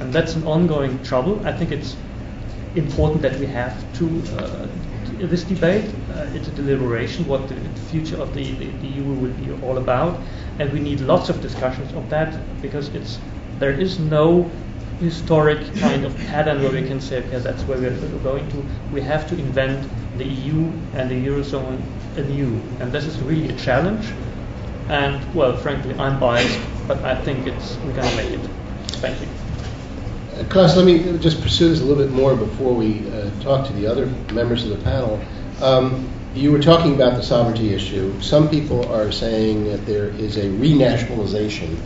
And that's an ongoing trouble. I think it's important that we have this debate. It's a deliberation what the future of the EU will be all about, and we need lots of discussions of that, because there is no historic kind of pattern where we can say, okay, that's where we're going to. We have to invent the EU and the Eurozone anew, and this is really a challenge. And well, frankly, I'm biased, but I think we're going to make it. Thank you. Klaus, let me just pursue this a little bit more before we talk to the other members of the panel. You were talking about the sovereignty issue. Some people are saying that there is a renationalization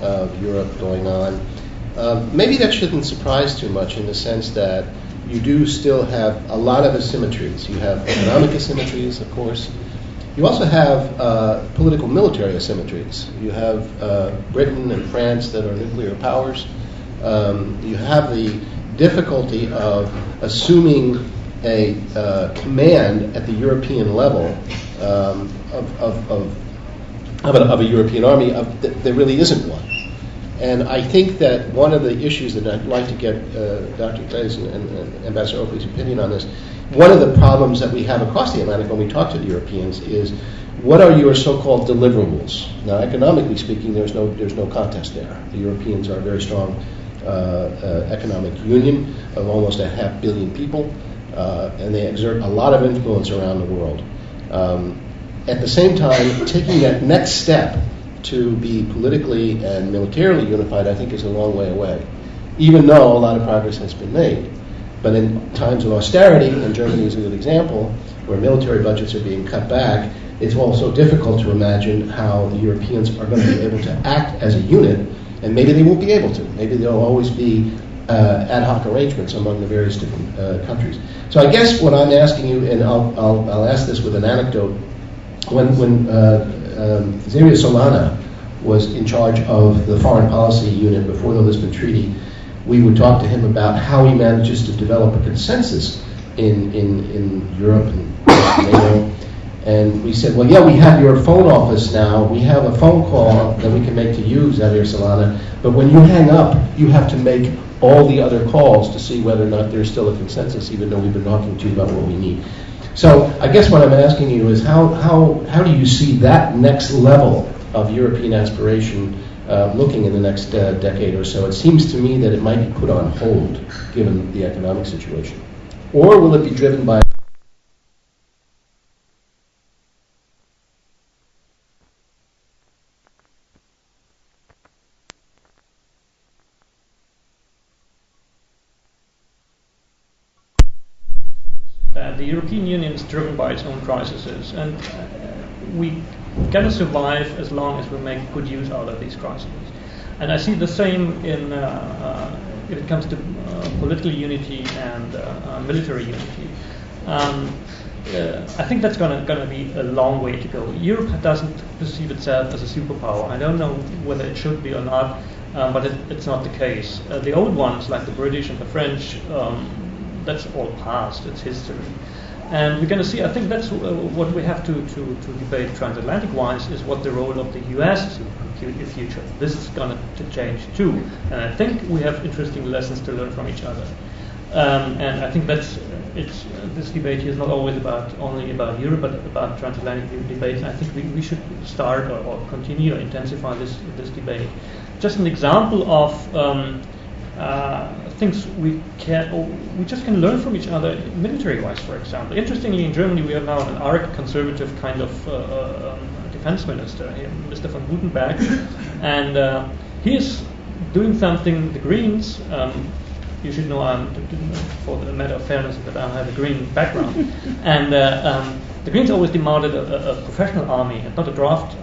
of Europe going on. Maybe that shouldn't surprise too much, in the sense that you do still have a lot of asymmetries. You have economic asymmetries, of course. You also have political military asymmetries. You have Britain and France that are nuclear powers. You have the difficulty of assuming a command at the European level of a European army. There really isn't one. And I think that one of the issues that I'd like to get Dr. Claes and Ambassador Oakley's opinion on this, one of the problems that we have across the Atlantic when we talk to the Europeans is, what are your so-called deliverables? Now, economically speaking, there's no contest there. The Europeans are a very strong economic union of almost 500 million people, and they exert a lot of influence around the world. At the same time, taking that next step to be politically and militarily unified, I think, is a long way away, even though a lot of progress has been made. But in times of austerity, and Germany is a good example, where military budgets are being cut back, it's also difficult to imagine how the Europeans are going to be able to act as a unit, and maybe they won't be able to. Maybe there'll always be ad hoc arrangements among the various different countries. So I guess what I'm asking you, and I'll ask this with an anecdote, when Xavier Solana was in charge of the foreign policy unit before the Lisbon Treaty, we would talk to him about how he manages to develop a consensus in Europe and NATO. And we said, well, yeah, we have your phone office now. We have a phone call that we can make to you, Xavier Solana. But when you hang up, you have to make all the other calls to see whether or not there's still a consensus, even though we've been talking to you about what we need. So I guess what I'm asking you is, how do you see that next level of European aspiration looking in the next decade or so? It seems to me that it might be put on hold, given the economic situation. Or will it be driven by the European Union is driven by its own crises, and we cannot survive as long as we make good use out of these crises. And I see the same if it comes to political unity and military unity. I think that's going to be a long way to go. Europe doesn't perceive itself as a superpower. I don't know whether it should be or not, but it's not the case. The old ones, like the British and the French, that's all past. It's history. And we're going to see, I think that's what we have to debate transatlantic-wise, is what the role of the US is in the future. This is going to change too. And I think we have interesting lessons to learn from each other. And I think this debate here is not always only about Europe, but about transatlantic debates. And I think we should start or continue or intensify this debate. Just an example of things we just can learn from each other military-wise, for example. Interestingly, in Germany, we have now an arch-conservative kind of defense minister, Mr. von Gutenberg, and he is doing something. The Greens, you should know, for the matter of fairness, that I have a green background, and the Greens always demanded a professional army, and not a draft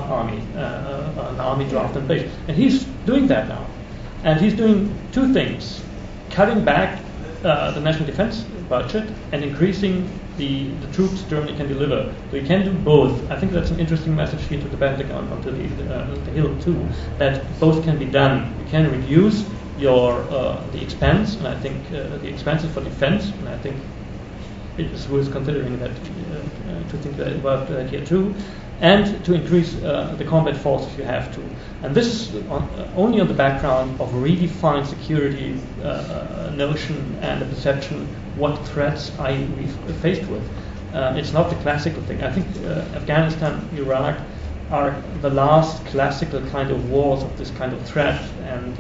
army, an army draft and base, and he's doing that now. And he's doing two things: cutting back the national defense budget and increasing the troops Germany can deliver. So you can do both. I think that's an interesting message here to the Baltic and to the Hill too, that both can be done. You can reduce the expense, and I think the expenses for defense, and I think it is worth considering that to think about that here too. and to increase the combat force if you have to. And this is only on the background of a redefined security notion and a perception what threats are we faced with. It's not the classical thing. I think Afghanistan, Iraq are the last classical kind of wars of this kind of threat, and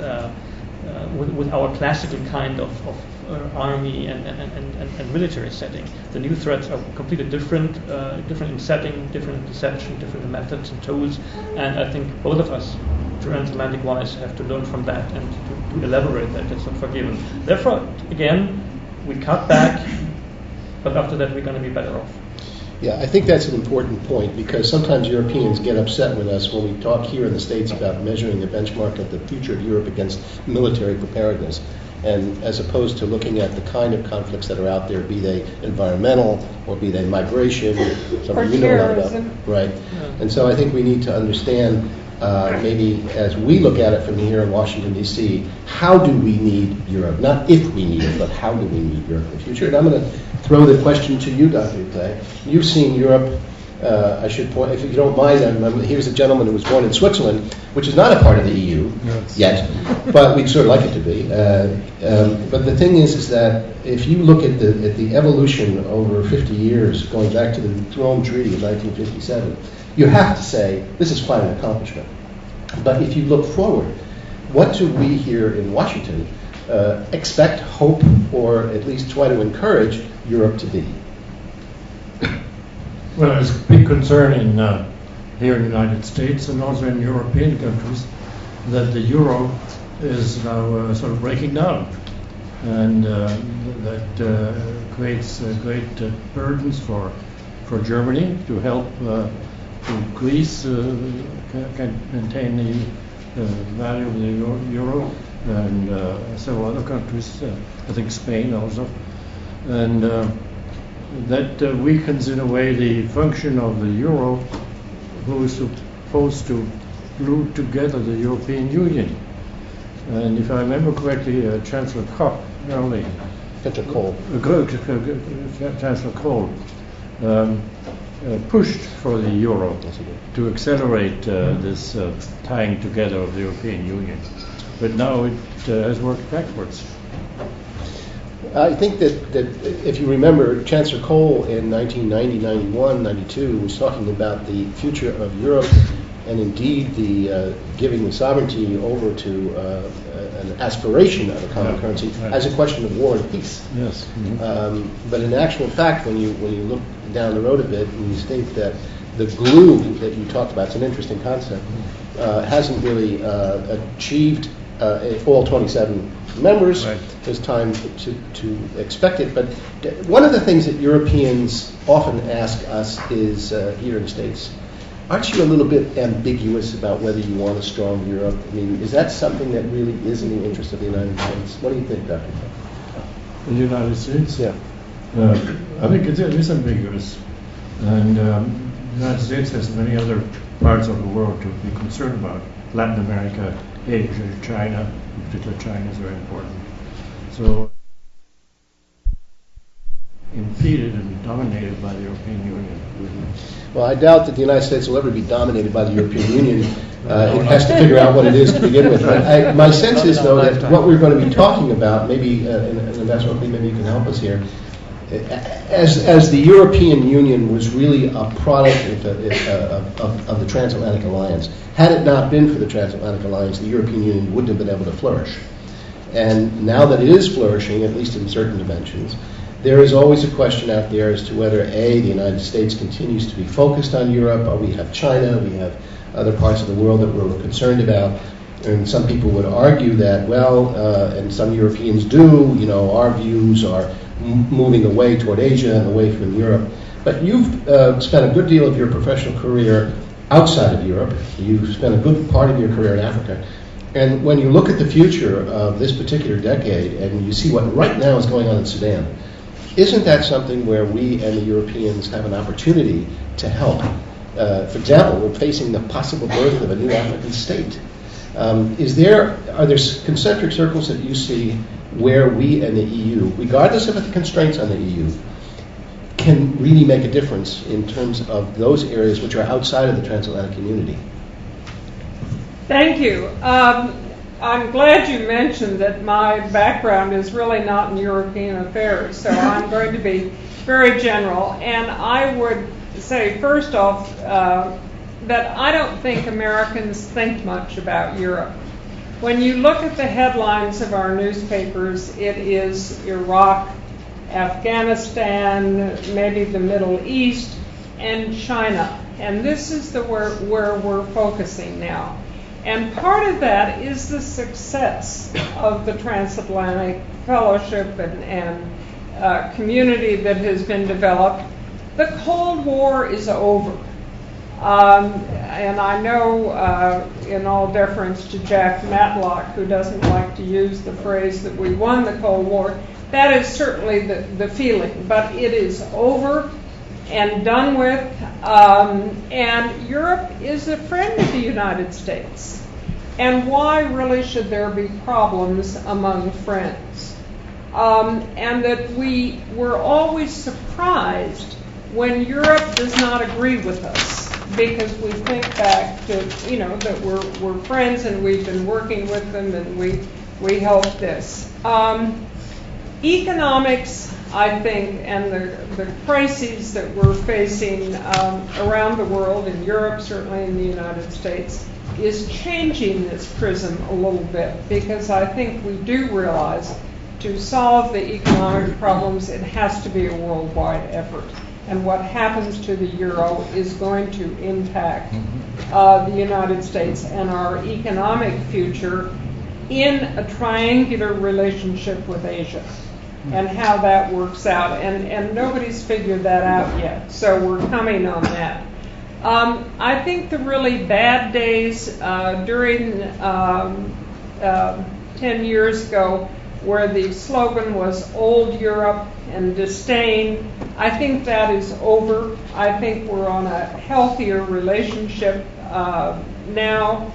with our classical kind of army and military setting. The new threats are completely different in setting, different in perception, different in methods and tools, and I think both of us, transatlantic-wise, have to learn from that and to elaborate that. That's not forgiven. Therefore, again, we cut back, but after that we're going to be better off. Yeah, I think that's an important point, because sometimes Europeans get upset with us when we talk here in the States about measuring the benchmark of the future of Europe against military preparedness, and as opposed to looking at the kind of conflicts that are out there, be they environmental or be they migration, something you know a lot about. Right. Yeah. And so I think we need to understand, maybe as we look at it from here in Washington, D.C., how do we need Europe? Not if we need it, but how do we need Europe in the future? And I'm going to throw the question to you, Dr. Ikle. You've seen Europe. I should point, if you don't mind, here's a gentleman who was born in Switzerland, which is not a part of the EU yet, but we'd sort of like it to be. But the thing is that if you look at the evolution over 50 years, going back to the Rome Treaty of 1957, you have to say this is quite an accomplishment. But if you look forward, what do we here in Washington expect, hope, or at least try to encourage Europe to be? Well, there's a big concern here in the United States and also in European countries that the euro is now sort of breaking down, and that creates great burdens for Germany to help Greece can maintain the value of the euro, and several other countries, I think Spain also, and that weakens in a way the function of the euro, who is supposed to glue together the European Union. And if I remember correctly, Chancellor Koch early, Chancellor Kohl pushed for the euro to accelerate this tying together of the European Union. But now it has worked backwards. I think that if you remember, Chancellor Kohl in 1990, 91, 92 was talking about the future of Europe, and indeed the giving the sovereignty over to an aspiration of a common currency as a question of war and peace. Yes. Mm-hmm. But in actual fact, when you look down the road a bit and you think that the glue that you talked about, it's an interesting concept, hasn't really achieved all 27 members. Right. There's time to expect it. But one of the things that Europeans often ask us is, here in the States, aren't you a little bit ambiguous about whether you want a strong Europe? I mean, is that something that really is in the interest of the United States? What do you think, Dr. In the United States? Yeah. I think it is ambiguous. And the United States has many other parts of the world to be concerned about. Latin America, Asia, China, in particular China is very important. So impeded and dominated by the European Union. Mm-hmm. Well, I doubt that the United States will ever be dominated by the European Union. It has to figure out what it is to begin with. My sense is, though, that what we're going to be talking about, maybe, and Ambassador Oakley, maybe you can help us here, as the European Union was really a product of the Transatlantic Alliance. Had it not been for the Transatlantic Alliance, the European Union wouldn't have been able to flourish. And now that it is flourishing, at least in certain dimensions, there is always a question out there as to whether, A, the United States continues to be focused on Europe, or we have China, we have other parts of the world that we're concerned about. And some people would argue that, well, and some Europeans do, our views are moving away toward Asia and away from Europe. But you've spent a good deal of your professional career outside of Europe. You've spent a good part of your career in Africa. And when you look at the future of this particular decade and you see what right now is going on in Sudan, isn't that something where we and the Europeans have an opportunity to help? For example, we're facing the possible birth of a new African state. Are there concentric circles that you see where we and the EU, regardless of the constraints on the EU, can really make a difference in terms of those areas which are outside of the transatlantic community. Thank you. I'm glad you mentioned that my background is really not in European affairs, so I'm going to be very general. And I would say, first off, that I don't think Americans think much about Europe. When you look at the headlines of our newspapers, it is Iraq, Afghanistan, maybe the Middle East, and China. And this is where we're focusing now. And part of that is the success of the transatlantic fellowship and community that has been developed. The Cold War is over. And I know, in all deference to Jack Matlock, who doesn't like to use the phrase that we won the Cold War, that is certainly the feeling. But it is over and done with. And Europe is a friend of the United States. And why really should there be problems among friends? And that we were always surprised when Europe does not agree with us, because we think back to, that we're friends and we've been working with them and we help this. Economics, I think, and the crises that we're facing around the world, in Europe, certainly in the United States, is changing this prism a little bit, because I think we do realize to solve the economic problems, it has to be a worldwide effort. And what happens to the euro is going to impact the United States and our economic future in a triangular relationship with Asia, and how that works out. And nobody's figured that out yet, so we're coming on that. I think the really bad days during 10 years ago, where the slogan was old Europe and disdain, I think that is over. I think we're on a healthier relationship now.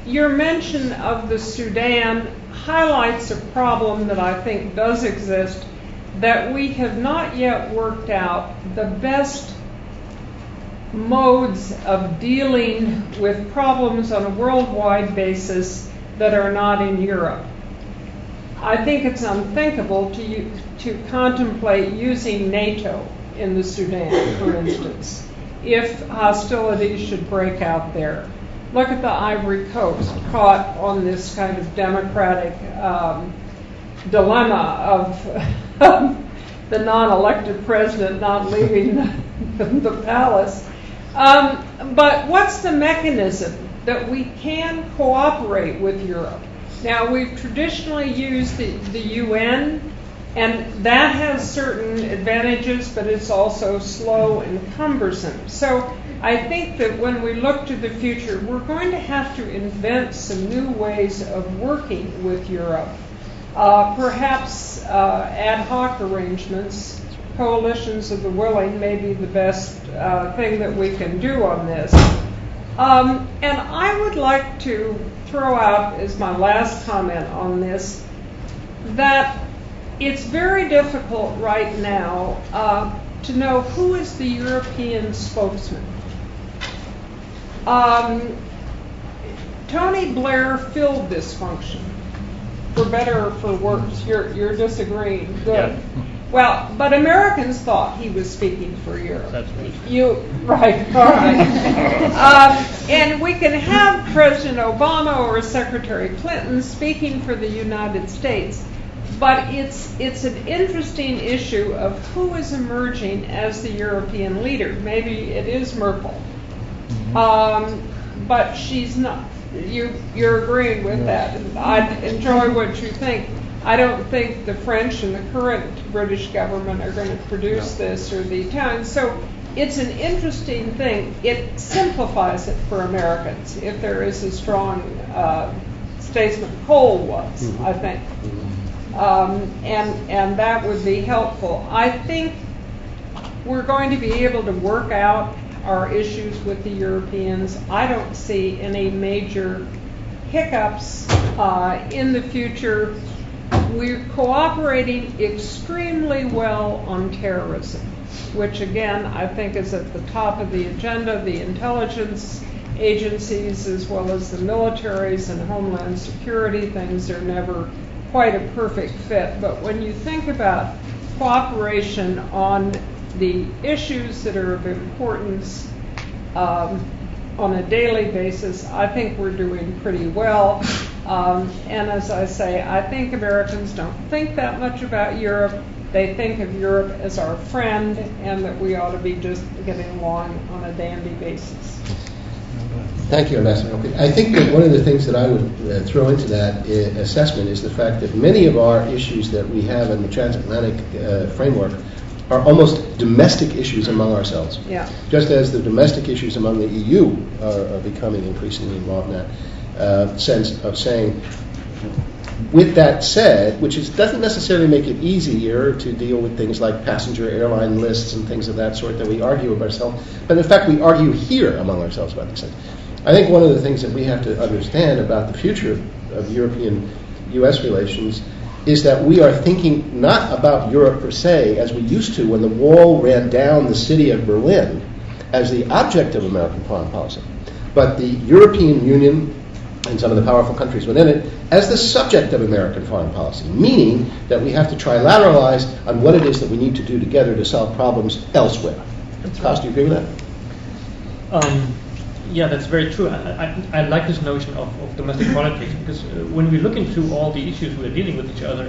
Your mention of the Sudan highlights a problem that I think does exist, that we have not yet worked out the best modes of dealing with problems on a worldwide basis that are not in Europe. I think it's unthinkable to contemplate using NATO in the Sudan, for instance, if hostilities should break out there. Look at the Ivory Coast, caught on this kind of democratic dilemma of the non-elected president not leaving the palace. But what's the mechanism that we can cooperate with Europe? Now, we've traditionally used the UN, and that has certain advantages, but it's also slow and cumbersome. So I think that when we look to the future, we're going to have to invent some new ways of working with Europe. Perhaps ad hoc arrangements, coalitions of the willing, may be the best thing that we can do on this. And I would like to throw out as my last comment on this that it's very difficult right now to know who is the European spokesman. Tony Blair filled this function, for better or for worse. You're disagreeing. Good. Yeah. Well, but Americans thought he was speaking for Europe. That's right. Right, all right. And we can have President Obama or Secretary Clinton speaking for the United States, but it's an interesting issue of who is emerging as the European leader. Maybe it is Merkel, but she's not. You're agreeing with that. And I enjoy what you think. I don't think the French and the current British government are going to produce this, or the Italians. So it's an interesting thing. It simplifies it for Americans, if there is a strong statesman. Cole was, I think. And that would be helpful. I think we're going to be able to work out our issues with the Europeans. I don't see any major hiccups in the future. we're cooperating extremely well on terrorism, which again I think is at the top of the agenda. The intelligence agencies as well as the militaries and homeland security things are never quite a perfect fit. But when you think about cooperation on the issues that are of importance on a daily basis, I think we're doing pretty well. And as I say, I think Americans don't think that much about Europe. They think of Europe as our friend and that we ought to be just getting along on a dandy basis. Thank you, Ambassador. I think that one of the things that I would throw into that assessment is the fact that many of our issues that we have in the transatlantic framework are almost domestic issues among ourselves. Yeah. Just as the domestic issues among the EU are becoming increasingly involved in that sense of saying, with that said, which doesn't necessarily make it easier to deal with things like passenger airline lists and things of that sort that we argue with ourselves, but in fact we argue here among ourselves about these things. I think one of the things that we have to understand about the future of European-U.S. relations is that we are thinking not about Europe per se as we used to when the wall ran down the city of Berlin as the object of American foreign policy, but the European Union and some of the powerful countries within it as the subject of American foreign policy, meaning that we have to trilateralize on what it is that we need to do together to solve problems elsewhere. Klaus, do you agree with that? Yeah, that's very true. I like this notion of domestic politics because when we look into all the issues we're dealing with each other,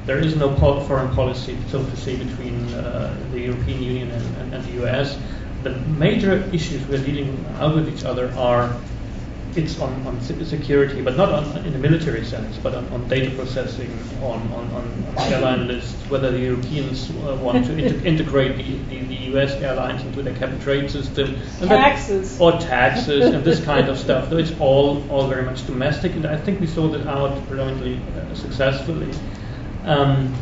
there is no foreign policy, so to say, between the European Union and the US. The major issues we're dealing out with each other are on security, but not in the military sense, but on data processing, on airline lists, whether the Europeans want to integrate the US airlines into their cap and trade system. Taxes. Or taxes and this kind of stuff. So it's all very much domestic, and I think we sorted it out predominantly successfully. And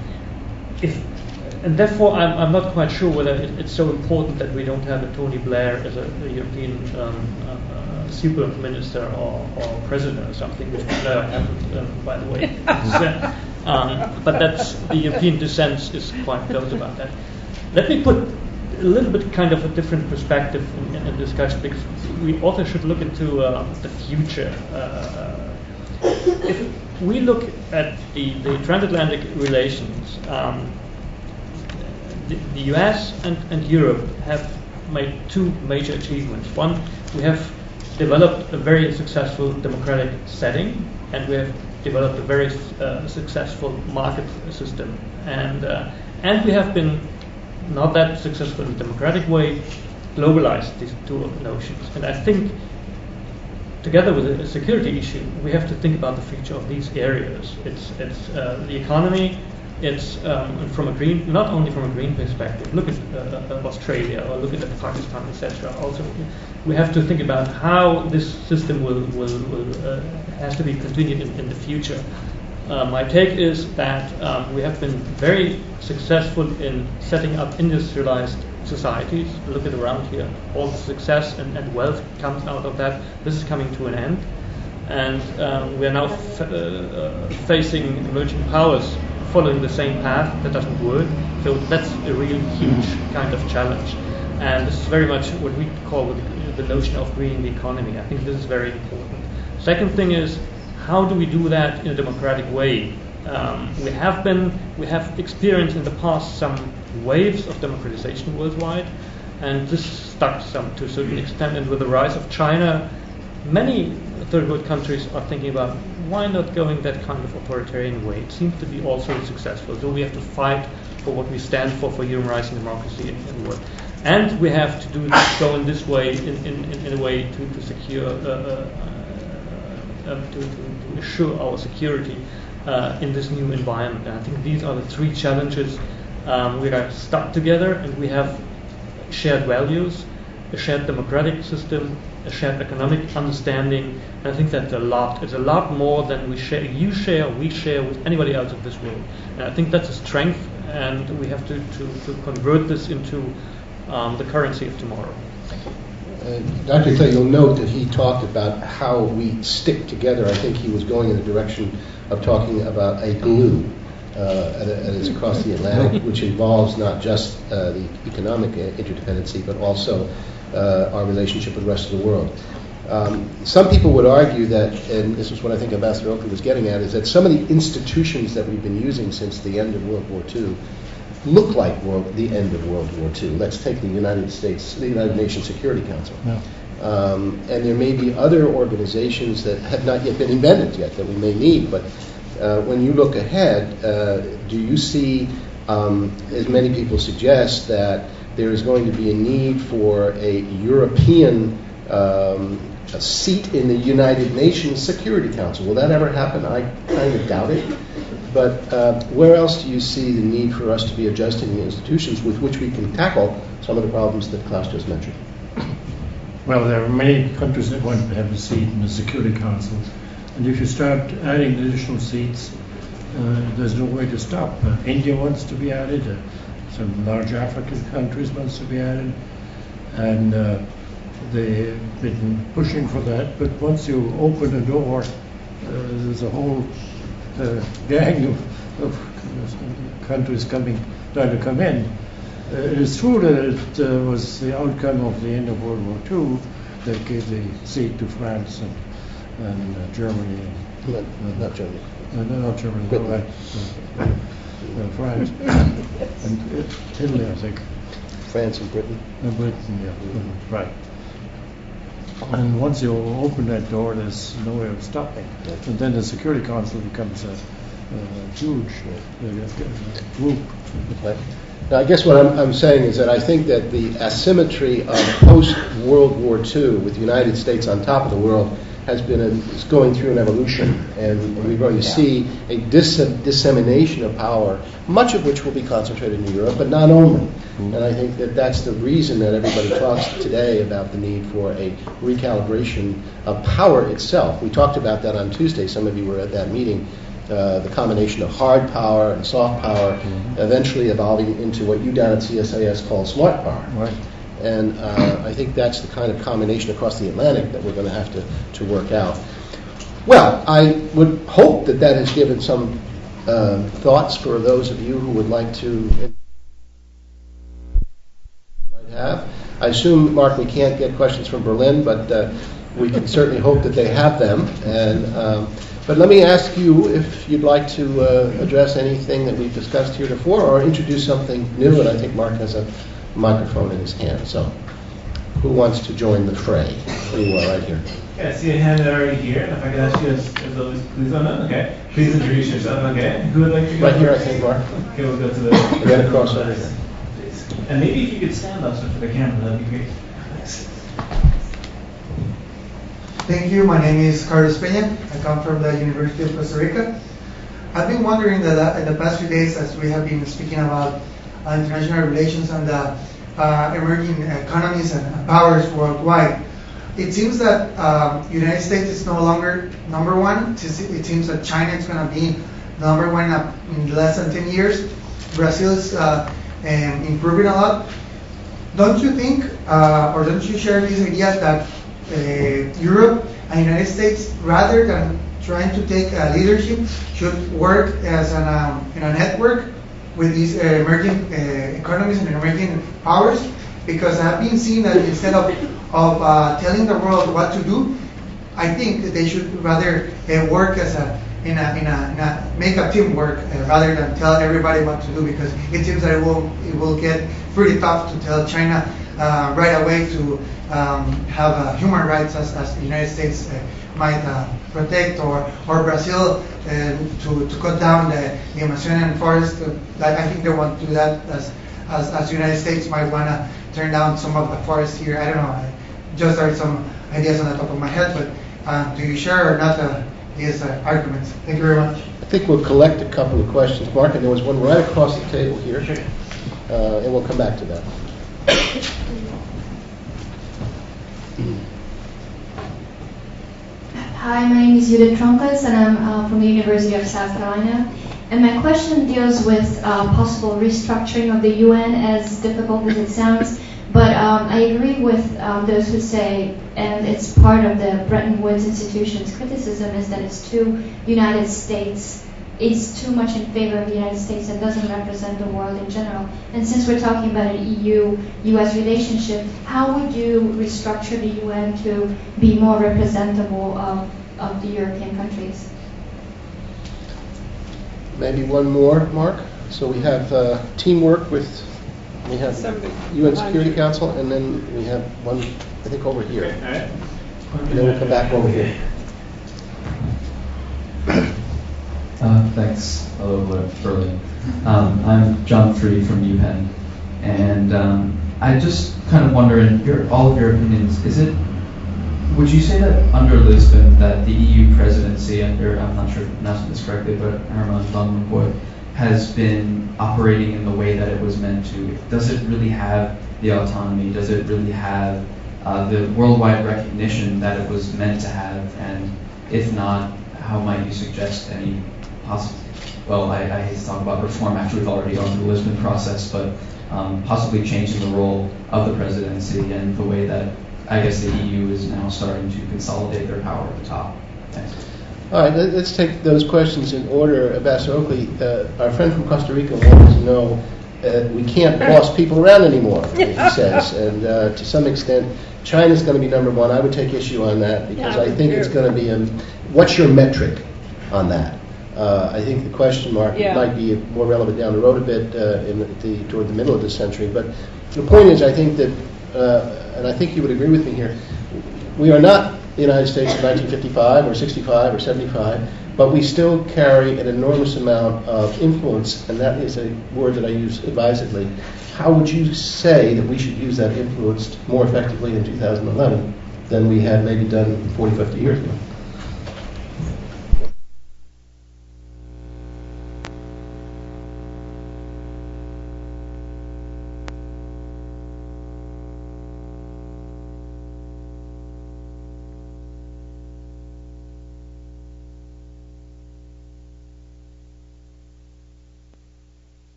therefore, I'm not quite sure whether it's so important that we don't have a Tony Blair as a European super minister or president or something, which never happened, by the way. But that's the European dissent is quite close about that. Let me put a little bit kind of a different perspective in discussion, because we also should look into the future. If we look at the transatlantic relations, the US and Europe have made two major achievements. One, we have developed a very successful democratic setting, and we have developed a very successful market system. And we have been not that successful in a democratic way, globalized these two notions. And I think together with a security issue, we have to think about the future of these areas. It's the economy. It's from a green, not only from a green perspective. Look at Australia or look at Pakistan, etc. Also, we have to think about how this system will has to be continued in the future. My take is that we have been very successful in setting up industrialized societies. Look at around here, all the success and wealth comes out of that. This is coming to an end, and we are now facing emerging powers following the same path that doesn't work. So that's a really huge kind of challenge. And this is very much what we call the notion of greening the economy. I think this is very important. Second thing is, how do we do that in a democratic way? We have experienced in the past some waves of democratization worldwide, and this stuck to a certain extent. And with the rise of China, many third world countries are thinking about why not going that kind of authoritarian way. It seems to be also successful. So we have to fight for what we stand for human rights and democracy in the world. And we have to go in this way, in a way to secure, to assure our security in this new environment. And I think these are the three challenges. We are stuck together, and we have shared values, a shared democratic system, a shared economic understanding. And I think that's a lot. It's a lot more than we share with anybody else of this world. And I think that's a strength, and we have to convert this into the currency of tomorrow. Dr. Ikle, you'll note that he talked about how we stick together. I think he was going in the direction of talking about a glue. and it's across the Atlantic, which involves not just the economic interdependency, but also our relationship with the rest of the world. Some people would argue that, and this is what I think Ambassador Oakley was getting at, is that some of the institutions that we've been using since the end of World War II look like the end of World War II. Let's take the United Nations Security Council. Yeah. And there may be other organizations that have not yet been invented yet that we may need, but when you look ahead, do you see, as many people suggest, that there is going to be a need for a European a seat in the United Nations Security Council? Will that ever happen? I kind of doubt it. But where else do you see the need for us to be adjusting the institutions with which we can tackle some of the problems that Klaus just mentioned? Well, there are many countries that want to have a seat in the Security Council. And if you start adding additional seats, there's no way to stop. India wants to be added. Some large African countries wants to be added. And they've been pushing for that. But once you open the door, there's a whole gang of countries trying to come in. It is true that it was the outcome of the end of World War II that gave the seat to France and Germany. Not Germany. Not Germany, Britain. France. And Italy, I think. France and Britain. Britain, yeah. Right. And once you open that door, there's no way of stopping. And then the Security Council becomes a huge group. Right. Now, I guess what I'm saying is that I think that the asymmetry of post-World War II with the United States on top of the world is going through an evolution, and we're going to see a dissemination of power, much of which will be concentrated in Europe, but not only. And I think that that's the reason that everybody talks today about the need for a recalibration of power itself. We talked about that on Tuesday. Some of you were at that meeting. The combination of hard power and soft power, eventually evolving into what you down at CSIS call smart power. Right. And I think that's the kind of combination across the Atlantic that we're going to have to work out. Well, I would hope that that has given some thoughts for those of you who would like to have. I assume, Mark, we can't get questions from Berlin, but we can certainly hope that they have them. And but let me ask you if you'd like to address anything that we've discussed here before, or introduce something new. And I think Mark has a microphone in his hand. So, who wants to join the fray? Here you are, right here. Yeah, I see a hand already here. And if I could ask you, as always, please on that. Okay. Please introduce yourself. Okay. Who would like to go? Right here, I think, Mark. Okay, we'll go to the. Right across over here. And maybe if you could stand up for the camera, that'd be great. Thanks. Thank you. My name is Carlos Peña. I come from the University of Costa Rica. I've been wondering that in the past few days, as we have been speaking about international relations and emerging economies and powers worldwide, it seems that United States is no longer number one. It seems that China is going to be number one in less than 10 years. Brazil is improving a lot. Don't you think, or don't you share this idea that Europe and United States, rather than trying to take leadership, should work as in a network with these emerging economies and emerging powers? Because I've been seeing that instead of telling the world what to do, I think that they should rather work as in a make a teamwork rather than tell everybody what to do, because it seems that it will get pretty tough to tell China right away to have human rights as the United States might protect, or Brazil to cut down the Amazonian forest. I think they want to do that as the United States might want to turn down some of the forest here. I don't know. I just heard some ideas on the top of my head, but do you share or not these arguments? Thank you very much. I think we'll collect a couple of questions, Mark, and there was one right across the table here, and we'll come back to that. Hi, my name is Judith Troncas, and I'm from the University of South Carolina. And my question deals with possible restructuring of the UN, as difficult as it sounds. But I agree with those who say, and it's part of the Bretton Woods institution's criticism, is that it's too United States is too much in favor of the United States and doesn't represent the world in general. And since we're talking about an EU-US relationship, how would you restructure the UN to be more representative of the European countries? Maybe one more, Mark. So we have teamwork with, we have UN Security Council, and then we have one, I think, over here. Okay, all right. And then we'll come back over here. Thanks. Hello, Berlin. I'm John Freed from UPenn, and I just kind of wonder, in all of your opinions, would you say that under Lisbon that the EU presidency under, I'm not sure if I'm pronouncing this correctly, but Herman van Rompuy has been operating in the way that it was meant to? Does it really have the autonomy? Does it really have the worldwide recognition that it was meant to have? And if not, how might you suggest any possible, well, I hate to talk about reform after we've already gone through the Lisbon process, but possibly changing the role of the presidency and the way that I guess the EU is now starting to consolidate their power at the top? Thanks. All right, let's take those questions in order. Ambassador Oakley, our friend from Costa Rica wants to know we can't boss people around anymore, he says. And to some extent, China's going to be number one. I would take issue on that because I think it's going to be what's your metric on that? I think the question mark might be more relevant down the road a bit toward the middle of the century. But the point is, I think that, and I think you would agree with me here, we are not the United States of 1955 or 65 or 75, but we still carry an enormous amount of influence, and that is a word that I use advisedly. How would you say that we should use that influence more effectively in 2011 than we had maybe done 40, 50 years ago?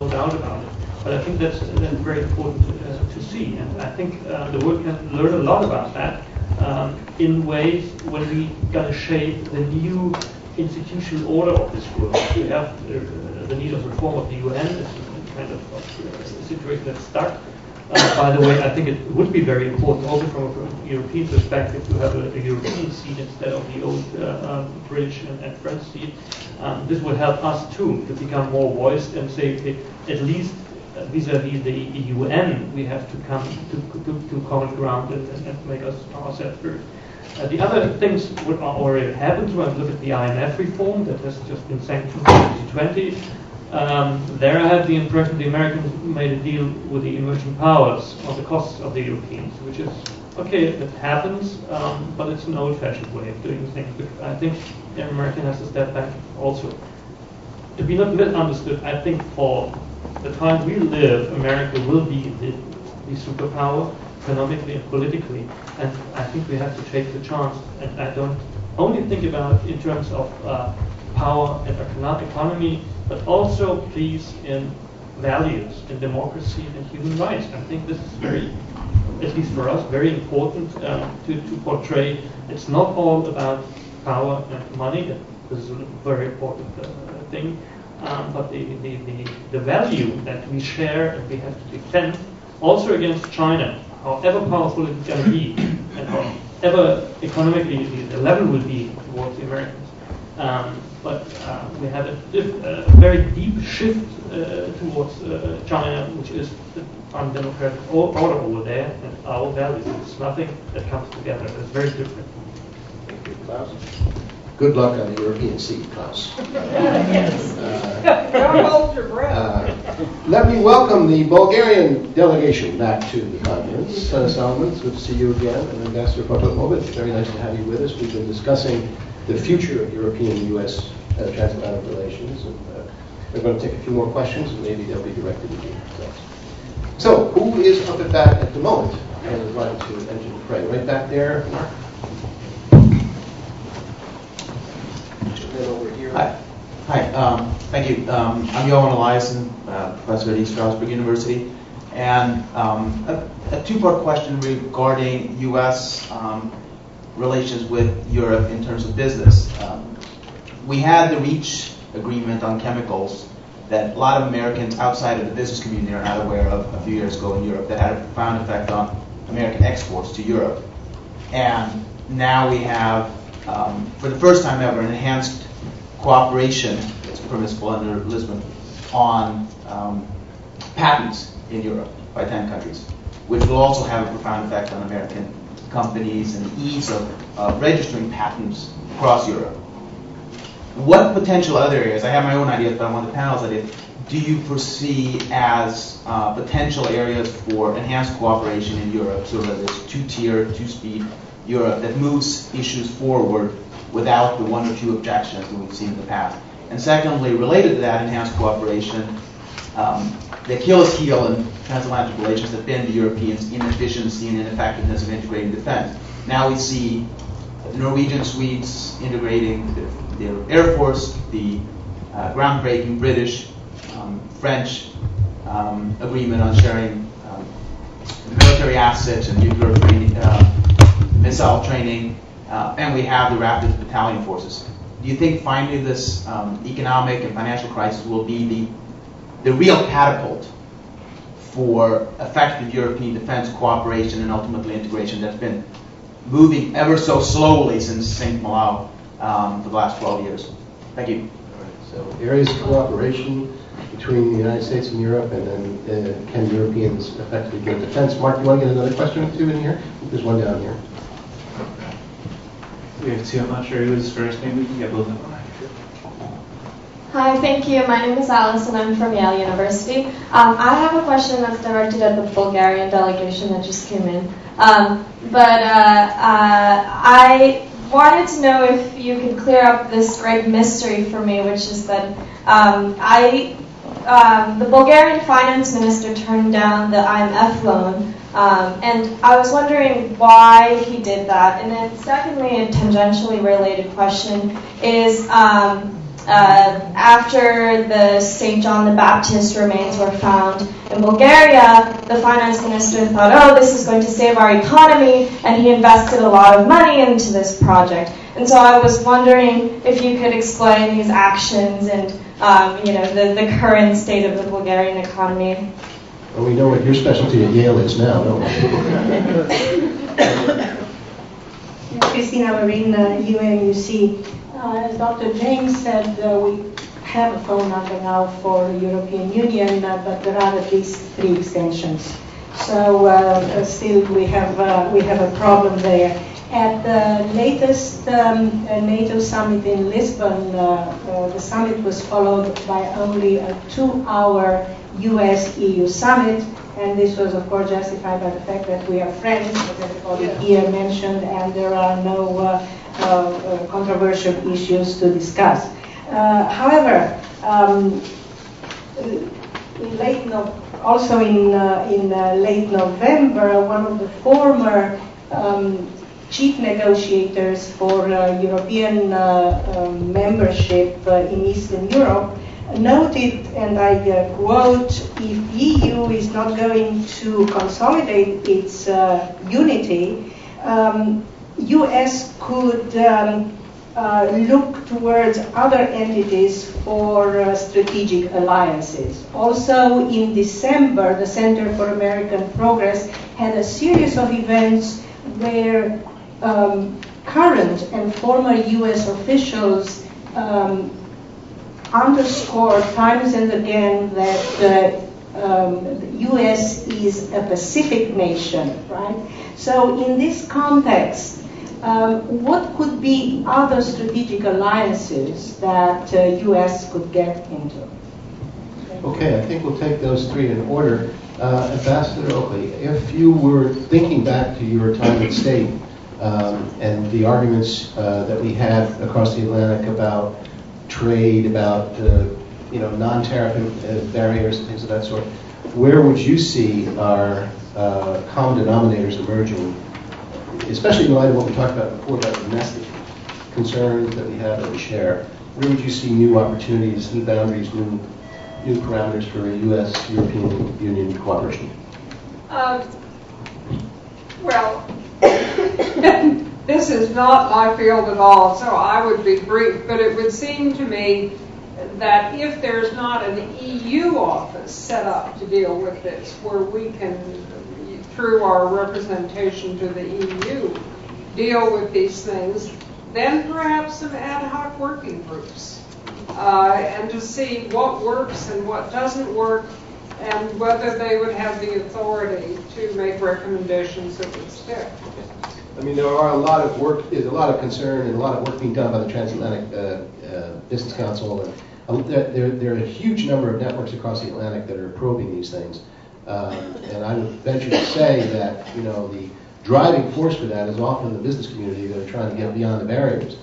No doubt about it. But I think that's very important to see. And I think the world can learn a lot about that in ways when we got to shape the new institutional order of this world. We have the need of reform of the UN. It's a kind of situation that's stuck. By the way, I think it would be very important also from a European perspective to have a European seat instead of the old British and French seat. This would help us too to become more voiced and say, okay, at least vis-a-vis the UN, we have to come to common ground and make ourselves heard. The other things would already happened. When I look at the IMF reform that has just been sanctioned in 2020, there I had the impression the Americans made a deal with the emerging powers on the costs of the Europeans, which is, okay, it happens, but it's an old-fashioned way of doing things. But I think the American has to step back also. To be not misunderstood, I think for the time we live, America will be the superpower economically and politically, and I think we have to take the chance. And I don't only think about it in terms of power and economy, but also, please, in values, in democracy and human rights. I think this is very, at least for us, very important to portray. It's not all about power and money. This is a very important thing. But the value that we share and we have to defend, also against China, however powerful it's going to be, and however economically the level will be towards the Americans. But we had a very deep shift towards China, which is the undemocratic order over there, and our values. It's nothing that comes together. It's very different. Thank you, Klaus. Good luck on the European seat, Klaus. Yes. Don't hold your breath. Let me welcome the Bulgarian delegation back to the conference. Solomon, it's good to see you again. And Ambassador Popovic, very nice to have you with us. We've been discussing the future of European-U.S. transatlantic relations. And, we're going to take a few more questions, and maybe they'll be directed to you. So, who is up at bat at the moment? I would like to enter the fray. Right back there, Mark. Over here. Hi. Thank you. I'm Johan Eliasson, professor at East Stroudsburg University, and a two-part question regarding U.S. Relations with Europe in terms of business. We had the REACH agreement on chemicals that a lot of Americans outside of the business community are not aware of a few years ago in Europe that had a profound effect on American exports to Europe. And now we have, for the first time ever, an enhanced cooperation that's permissible under Lisbon on patents in Europe by 10 countries, which will also have a profound effect on American companies and the ease of registering patents across Europe. What potential other areas, I have my own ideas, but I want the panel's ideas, do you foresee as potential areas for enhanced cooperation in Europe, so that this two-tier, two-speed Europe that moves issues forward without the one or two objections that we've seen in the past? And secondly, related to that enhanced cooperation, the Achilles heel in transatlantic relations have been the Europeans' inefficiency and ineffectiveness of integrating defense. Now we see the Norwegian Swedes integrating their Air Force, the groundbreaking British, French agreement on sharing military assets and nuclear training, missile training, and we have the rapid battalion forces. Do you think finally this economic and financial crisis will be the real catapult for effective European defense cooperation and ultimately integration that's been moving ever so slowly since St. Malo for the last 12 years? Thank you. All right, so areas of cooperation between the United States and Europe, and then can Europeans effectively get defense? Mark, you want to get another question or two in here? There's one down here. We have two. I'm not sure who's first. Maybe we can get both of them. Hi, thank you. My name is Alice, and I'm from Yale University. I have a question that's directed at the Bulgarian delegation that just came in. I wanted to know if you could clear up this great mystery for me, which is that the Bulgarian finance minister turned down the IMF loan, and I was wondering why he did that. And then secondly, a tangentially related question is, after the St. John the Baptist remains were found in Bulgaria, the finance minister thought, oh, this is going to save our economy, and he invested a lot of money into this project. And so I was wondering if you could explain these actions and the current state of the Bulgarian economy. Well, we know what your specialty at Yale is now, don't we? Christina Marin, UMUC. As Dr. James said, we have a phone number now for the European Union, but there are at least 3 extensions. So still we have a problem there. At the latest NATO summit in Lisbon, the summit was followed by only a 2-hour US-EU summit, and this was of course justified by the fact that we are friends, as everybody here mentioned, and there are no controversial issues to discuss. However, in late November, one of the former chief negotiators for European membership in Eastern Europe noted, and I quote, if EU is not going to consolidate its unity, US could look towards other entities for strategic alliances. Also in December, the Center for American Progress had a series of events where current and former US officials underscore times and again that the U.S. is a Pacific nation, right? So in this context, what could be other strategic alliances that U.S. could get into? Okay, I think we'll take those three in order. Ambassador Oakley, if you were thinking back to your time at State and the arguments that we had across the Atlantic about trade, about non-tariff barriers and things of that sort, where would you see our common denominators emerging, especially in light of what we talked about before about domestic concerns that we have that we share? Where would you see new opportunities, new boundaries, new parameters for U.S.-European Union cooperation? Well, this is not my field at all, so I would be brief, but it would seem to me that if there's not an EU office set up to deal with this, where we can, through our representation to the EU, deal with these things, then perhaps some ad hoc working groups, and to see what works and what doesn't work, and whether they would have the authority to make recommendations that would stick. I mean, there are a lot of work, there's a lot of concern and a lot of work being done by the Transatlantic Business Council. And there are a huge number of networks across the Atlantic that are probing these things. And I would venture to say that, the driving force for that is often the business community that are trying to get beyond the barriers.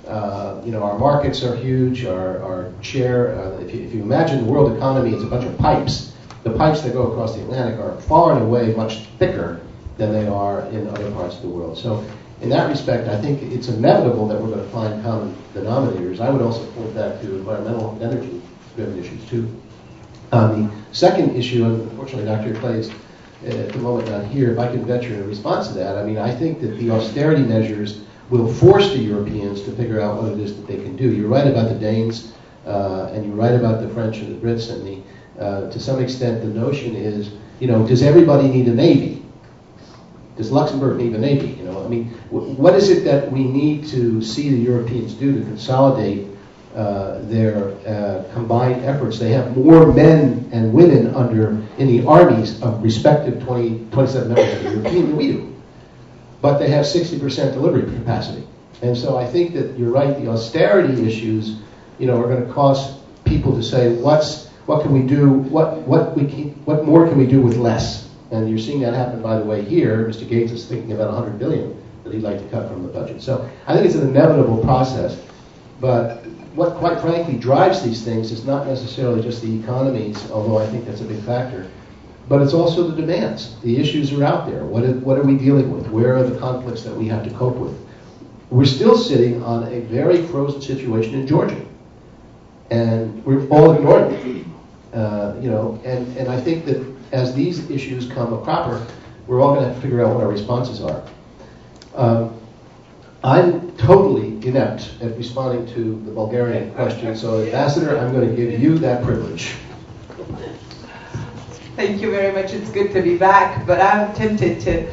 Our markets are huge, our share, if you imagine the world economy as a bunch of pipes, the pipes that go across the Atlantic are far and away much thicker than they are in other parts of the world. So in that respect, I think it's inevitable that we're going to find common denominators. I would also point that to environmental and energy-driven issues too. The second issue, and unfortunately Dr. Clay's at the moment not here, if I could venture in response to that, I think that the austerity measures will force the Europeans to figure out what it is that they can do. You're right about the Danes, and you're right about the French and the Brits, and to some extent the notion is, does everybody need a navy? Does Luxembourg need a navy? What is it that we need to see the Europeans do to consolidate their combined efforts? They have more men and women in the armies of respective 27 members of the European than we do. But they have 60% delivery capacity. And so I think that you're right, the austerity issues, are going to cause people to say, what can we do, what more can we do with less? And you're seeing that happen, by the way, here. Mr. Gates is thinking about $100 billion that he'd like to cut from the budget. So I think it's an inevitable process. But what, quite frankly, drives these things is not necessarily just the economies, although I think that's a big factor, but it's also the demands. The issues are out there. What are we dealing with? Where are the conflicts that we have to cope with? We're still sitting on a very frozen situation in Georgia, and we're all ignoring it. And I think that as these issues come a cropper, we're all going to have to figure out what our responses are. I'm totally inept at responding to the Bulgarian question, so Ambassador, I'm going to give you that privilege. Thank you very much. It's good to be back, but I'm tempted to,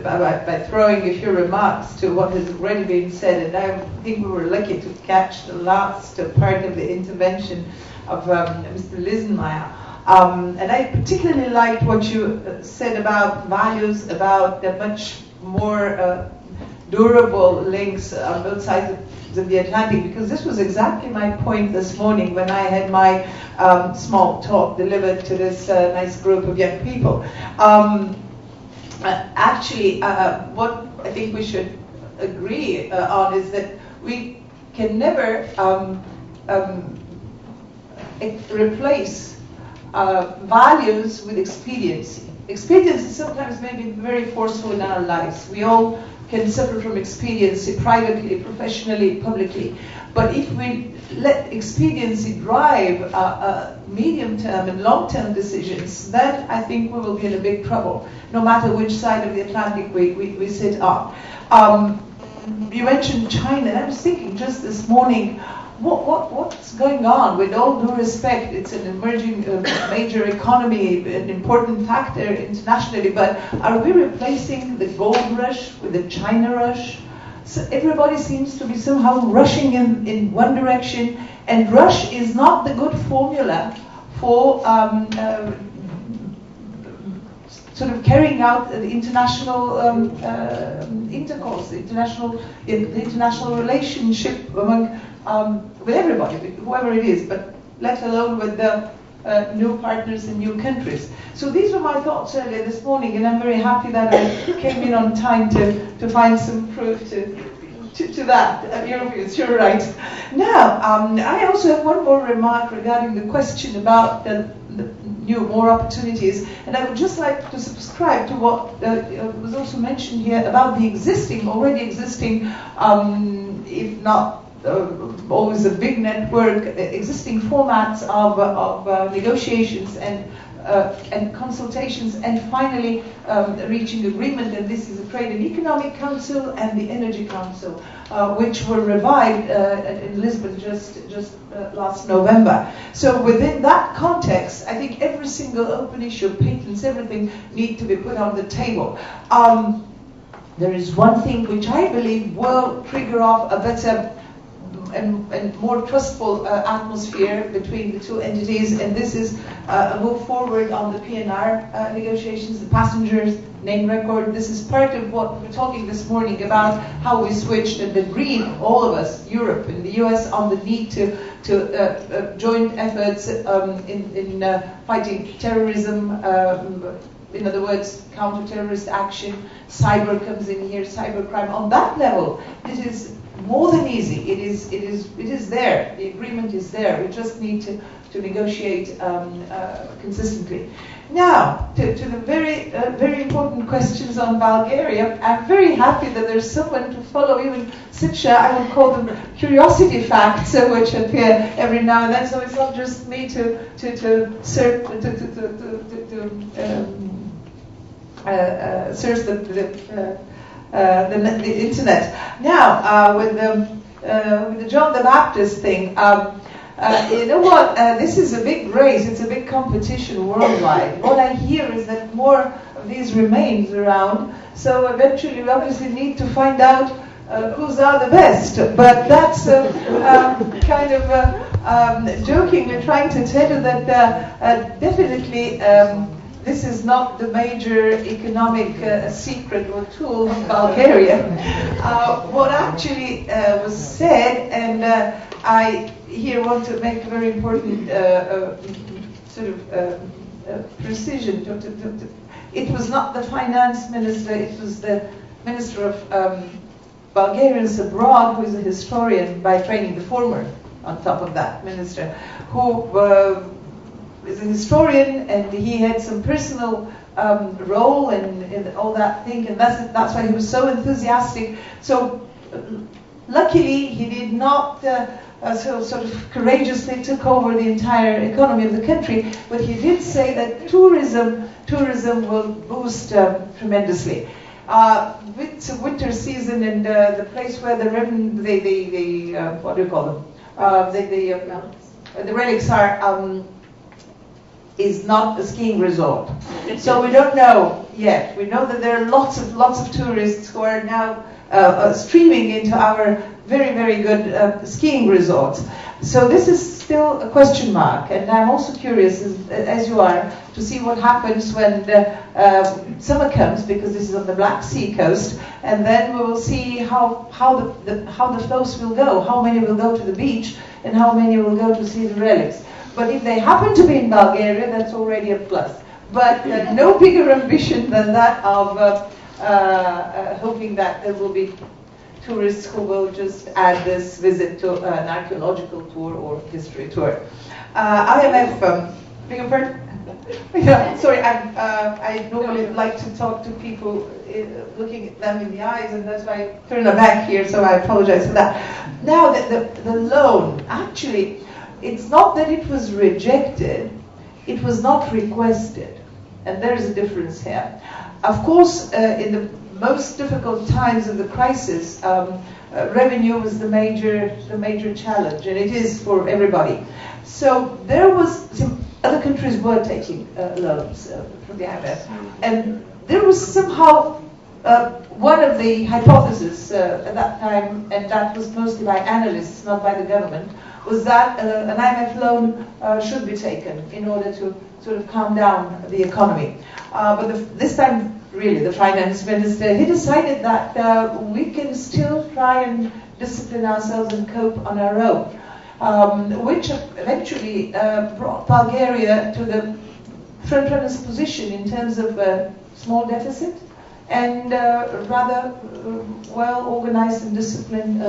by throwing a few remarks to what has already been said, and I think we were lucky to catch the last part of the intervention of Mr. Linsenmeier. And I particularly liked what you said about values, about the much more durable links on both sides of the Atlantic, because this was exactly my point this morning when I had my small talk delivered to this nice group of young people. Actually, what I think we should agree on is that we can never replace values with expediency. Expediency sometimes may be very forceful in our lives. We all can suffer from expediency privately, professionally, publicly. But if we let expediency drive medium-term and long-term decisions, then I think we will be in a big trouble, no matter which side of the Atlantic we sit on. You mentioned China, and I was thinking just this morning, what's going on? With all due respect, it's an emerging major economy, an important factor internationally, but are we replacing the gold rush with the China rush? So everybody seems to be somehow rushing in one direction, and rush is not the good formula for sort of carrying out the international intercourse, the international relationship among with everybody, with whoever it is, but let alone with the new partners in new countries. So these were my thoughts earlier this morning, and I'm very happy that I came in on time to find some proof to that. You're right. Now, I also have one more remark regarding the question about the more opportunities, and I would just like to subscribe to what was also mentioned here about the already existing, if not always a big network, existing formats of negotiations and consultations, and finally reaching agreement. And this is the Trade and Economic Council and the Energy Council, which were revived in Lisbon just last November. So within that context, I think every single open issue, patents, everything need to be put on the table. There is one thing which I believe will trigger off a better and more trustful atmosphere between the two entities, and this is a move forward on the PNR negotiations, the passengers name record. This is part of what we're talking this morning about, how we switched and agreed, all of us, Europe and the US, on the need to joint efforts in fighting terrorism, in other words, counter-terrorist action. Cyber comes in here, cybercrime. On that level, it is more than easy. It is there. The agreement is there. We just need to negotiate consistently. Now, to the very important questions on Bulgaria, I'm very happy that there's someone to follow even such I would call them curiosity facts, which appear every now and then. So it's not just me to search the internet. Now, with the John the Baptist thing, you know what? This is a big race. It's a big competition worldwide. What I hear is that more of these remains around. So eventually, we obviously need to find out who's are the best. But that's kind of jokingly trying to tell you that definitely. This is not the major economic secret or tool of Bulgaria. What actually was said, and I here want to make a very important sort of precision. It was not the finance minister, it was the minister of Bulgarians abroad, who is a historian by training, the former, on top of that minister, who is a historian, and he had some personal role in all that thing, and that's why he was so enthusiastic. So luckily, he did not sort of courageously took over the entire economy of the country, but he did say that tourism will boost tremendously. With winter season and the place where the what do you call them? The relics are. Is not a skiing resort. So we don't know yet. We know that there are lots of tourists who are now streaming into our very, very good skiing resorts. So this is still a question mark, and I'm also curious, as you are, to see what happens when summer comes, because this is on the Black Sea coast, and then we will see how the flows will go, how many will go to the beach, and how many will go to see the relics. But if they happen to be in Bulgaria, that's already a plus. But no bigger ambition than that of hoping that there will be tourists who will just add this visit to an archaeological tour or history tour. IMF, beg your pardon? Yeah, sorry, I normally like to talk to people looking at them in the eyes, and that's why I turn my back here, so I apologize for that. Now, the loan, actually, it's not that it was rejected, it was not requested. And there is a difference here. Of course, in the most difficult times of the crisis, revenue was the major challenge, and it is for everybody. So there was some other countries were taking loans from the IMF, and there was somehow one of the hypotheses at that time, and that was mostly by analysts, not by the government, was that an IMF loan should be taken in order to sort of calm down the economy. But this time, really, the finance minister, he decided that we can still try and discipline ourselves and cope on our own, which eventually brought Bulgaria to the front-runner's position in terms of small deficit and rather well-organized and disciplined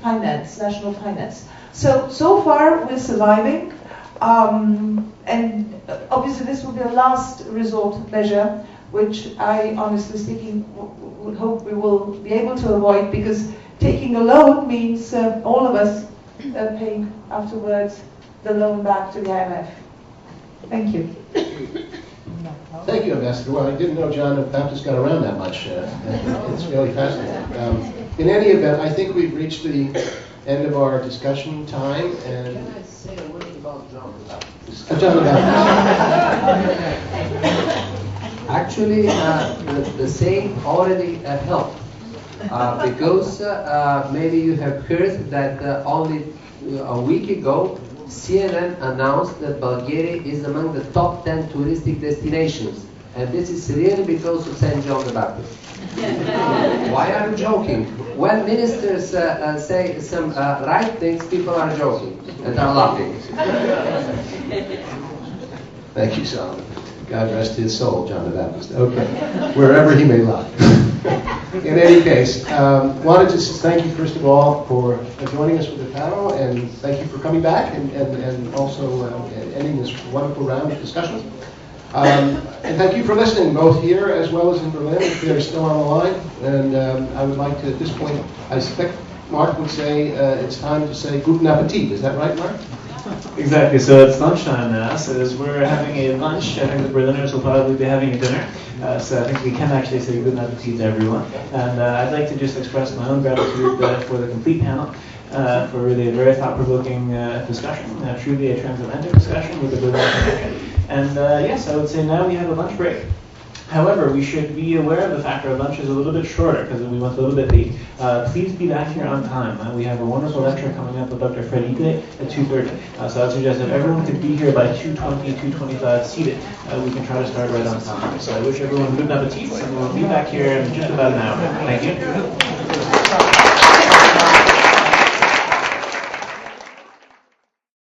finance, national finance. So far we're surviving, and obviously this will be a last resort measure, which I, honestly speaking, would hope we will be able to avoid, because taking a loan means all of us paying afterwards the loan back to the IMF. Thank you. Thank you, Ambassador. Well, I didn't know John the Baptist got around that much. It's really fascinating. In any event, I think we've reached the end of our discussion time. And can I say a word about John the Baptist? John the Baptist. Actually, the saying already helped. Because maybe you have heard that only a week ago, CNN announced that Bulgaria is among the top 10 touristic destinations. And this is really because of St. John the Baptist. Why are you joking? When ministers say some right things, people are joking and are laughing. Thank you, Solomon. God rest his soul, John the Baptist. Okay, wherever he may lie. In any case, wanted to thank you first of all for joining us for the panel, and thank you for coming back and also ending this wonderful round of discussions. And thank you for listening, both here as well as in Berlin, if they're still on the line. And I would like to, at this point, I suspect Mark would say it's time to say guten Appetit. Is that right, Mark? Exactly. So it's lunchtime now. So as we're having a lunch, I think the Berliners will probably be having a dinner. So I think we can actually say guten Appetit to everyone. And I'd like to just express my own gratitude for the complete panel. For really a very thought-provoking discussion, truly a transatlantic discussion with the Berlin Connection. And yes, I would say now we have a lunch break. However, we should be aware of the fact our lunch is a little bit shorter because we went a little bit late. Please be back here on time. We have a wonderful lecture coming up with Dr.Fred Ikle at 2:30. So I would suggest if everyone could be here by 2:20, 2:25 seated, we can try to start right on time. So I wish everyone good appetit, and we'll be back here in just about an hour. Thank you.